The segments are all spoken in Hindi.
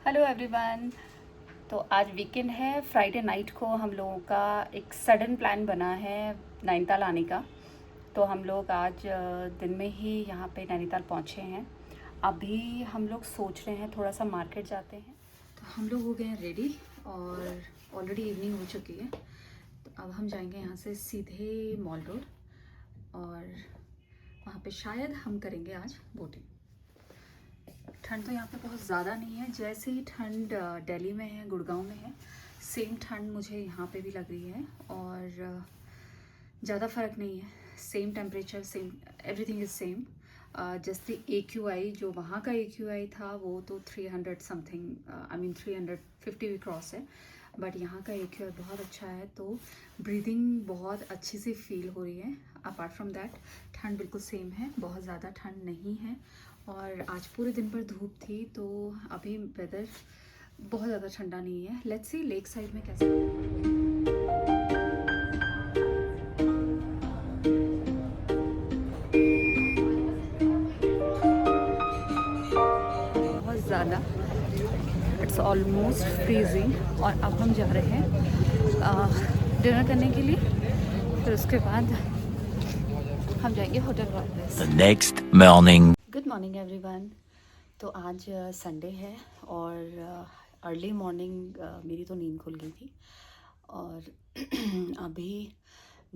Hello everyone. तो आज वीकेंड है, फ्राइडे नाइट को हम लोगों का एक सडन प्लान बना है नैनीताल आने का। तो हम लोग आज दिन में ही यहाँ पे नैनीताल पहुँचे हैं। अभी हम लोग सोच रहे हैं थोड़ा सा मार्केट जाते हैं। तो हम लोग हो गए हैं रेडी और ऑलरेडी इवनिंग हो चुकी है। तो अब हम जाएंगे यहाँ से सीधे मॉल रोड और वहाँ पे शायद हम करेंगे आज बोटिंग। ठंड तो यहाँ पे बहुत ज़्यादा नहीं है, जैसे ही ठंड दिल्ली में है, गुड़गांव में है, सेम ठंड मुझे यहाँ पे भी लग रही है और ज़्यादा फ़र्क नहीं है। Same temperature, same everything is same. जैसे AQI जो वहाँ का AQI था वो तो 300 समथिंग, आई मीन 350 भी क्रॉस है, बट यहाँ का AQI बहुत अच्छा है। तो ब्रीदिंग बहुत अच्छी सी फील हो रही है। अपार्ट फ्रॉम दैट ठंड बिल्कुल सेम है, बहुत ज़्यादा ठंड नहीं है। और आज पूरे दिन पर धूप थी, तो अभी वेदर बहुत ज़्यादा ठंडा नहीं है। लेट्स सी लेक साइड में कैसे। बहुत ज़्यादा, इट्स ऑलमोस्ट फ्रीजिंग। और अब हम जा रहे हैं डिनर करने के लिए, फिर उसके बाद हम जाएंगे होटल वापस। The next morning. Good morning everyone. तो आज संडे है और अर्ली मॉर्निंग मेरी तो नींद खुल गई थी और अभी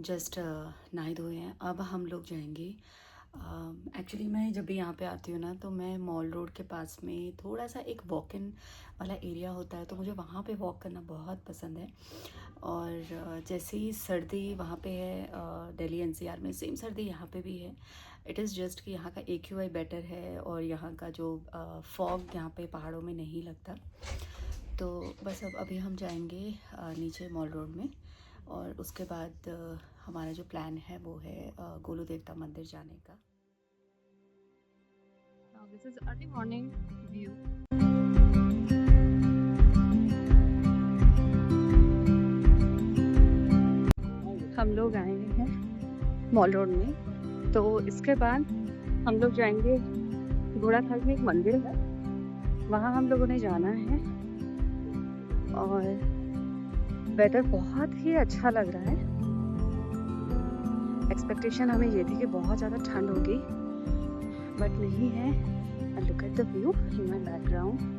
जस्ट नहाए धोए हैं। अब हम लोग जाएंगे। एक्चुअली मैं जब भी यहाँ पे आती हूँ ना, तो मैं मॉल रोड के पास में थोड़ा सा एक वॉक इन वाला एरिया होता है, तो मुझे वहाँ पे वॉक करना बहुत पसंद है। और जैसे ही सर्दी वहाँ पे है, दिल्ली NCR में सेम सर्दी यहाँ पे भी है। इट इज़ जस्ट कि यहाँ का AQI बेटर है और यहाँ का जो फॉग यहाँ पे पहाड़ों में नहीं लगता। तो बस अब अभी हम जाएंगे नीचे मॉल रोड में और उसके बाद हमारा जो प्लान है वो है गोलू देवता मंदिर जाने का। Now this is early morning view. हम लोग आए हैं मॉल रोड में, तो इसके बाद हम लोग जाएंगे घोड़ा खाल में एक मंदिर है, वहाँ हम लोगों ने जाना है। और वेदर बहुत ही अच्छा लग रहा है। एक्सपेक्टेशन हमें ये थी कि बहुत ज़्यादा ठंड होगी, बट नहीं है। And look at the view in my background.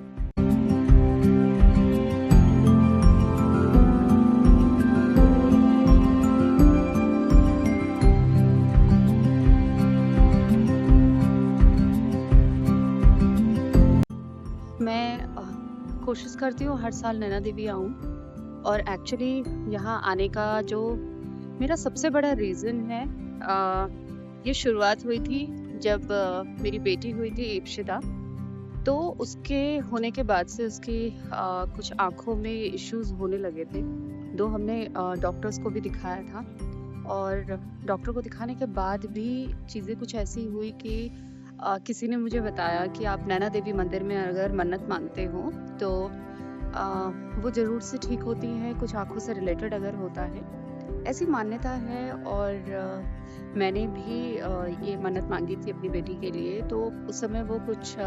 मैं कोशिश करती हूँ हर साल नैना देवी आऊँ, और एक्चुअली यहाँ आने का जो मेरा सबसे बड़ा रीज़न है, ये शुरुआत हुई थी जब मेरी बेटी हुई थी इप्शिता। तो उसके होने के बाद से उसकी कुछ आँखों में इश्यूज़ होने लगे थे। दो हमने डॉक्टर्स को भी दिखाया था, और डॉक्टर को दिखाने के बाद भी चीज़ें कुछ ऐसी हुई कि किसी ने मुझे बताया कि आप नैना देवी मंदिर में अगर मन्नत मांगते हो तो वो ज़रूर से ठीक होती हैं, कुछ आँखों से रिलेटेड अगर होता है, ऐसी मान्यता है। और मैंने भी ये मन्नत मांगी थी अपनी बेटी के लिए। तो उस समय वो कुछ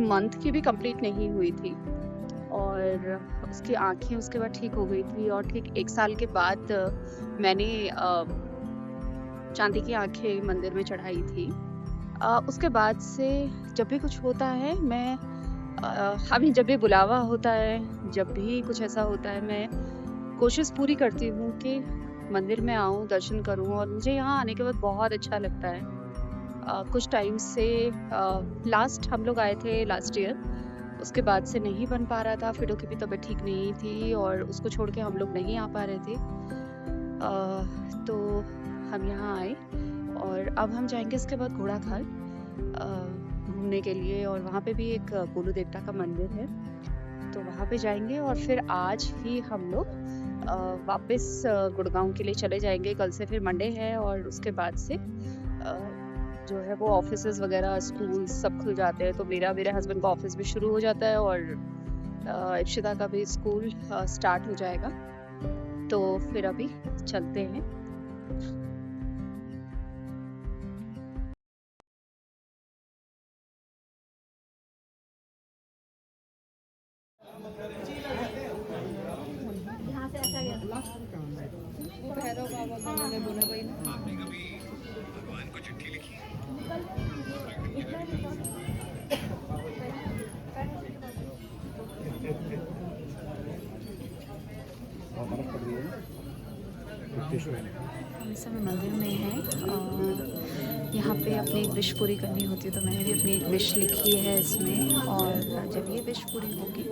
मंथ की भी कंप्लीट नहीं हुई थी, और उसकी आँखें उसके बाद ठीक हो गई थी। और ठीक 1 साल के बाद मैंने चांदी की आँखें मंदिर में चढ़ाई थी। उसके बाद से जब भी कुछ होता है, मैं अभी जब भी बुलावा होता है, जब भी कुछ ऐसा होता है, मैं कोशिश पूरी करती हूँ कि मंदिर में आऊँ, दर्शन करूँ। और मुझे यहाँ आने के बाद बहुत अच्छा लगता है। कुछ टाइम से लास्ट हम लोग आए थे लास्ट ईयर, उसके बाद से नहीं बन पा रहा था। फिडो की भी तबीयत ठीक नहीं थी और उसको छोड़ के हम लोग नहीं आ पा रहे थे। तो हम यहाँ आए और अब हम जाएंगे इसके बाद घोड़ा खाल घूमने के लिए। और वहाँ पे भी एक गोलू देवता का मंदिर है, तो वहाँ पे जाएंगे। और फिर आज ही हम लोग वापस गुड़गांव के लिए चले जाएंगे। कल से फिर मंडे है, और उसके बाद से जो है वो ऑफिसेज वगैरह, स्कूल सब खुल जाते हैं। तो मेरे हस्बैंड का ऑफिस भी शुरू हो जाता है और इप्शिता का भी स्कूल स्टार्ट हो जाएगा। तो फिर अभी चलते हैं। यहाँ से ऐसा गया वो भैरव बाबा का मैंने बोला भाई ना। आपने कभी भगवान को चिट्ठी लिखी है? हम इस समय मंदिर में हैं और यहाँ पे अपनी एक विश पूरी करनी होती है, तो मैंने भी अपनी एक विश लिखी है इसमें। और जब ये विश पूरी होगी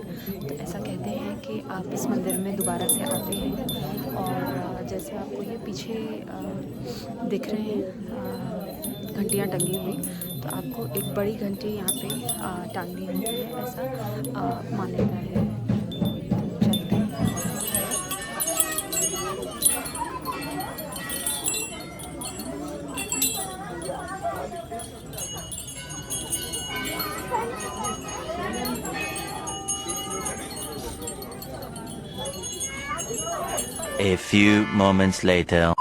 तो ऐसा कहते हैं कि आप इस मंदिर में दोबारा से आते हैं। और जैसे आपको ये पीछे दिख रहे हैं घंटियाँ टंगी हुई, तो आपको एक बड़ी घंटी यहाँ पे टांगनी होती है, ऐसा मान्यता है। चलते हैं। A few moments later.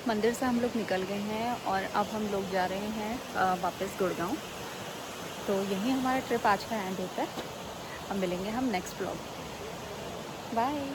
मंदिर से हम लोग निकल गए हैं और अब हम लोग जा रहे हैं वापस गुड़गांव। तो यही हमारा ट्रिप आज का एंड होता है। अब मिलेंगे हम नेक्स्ट व्लॉग। बाय।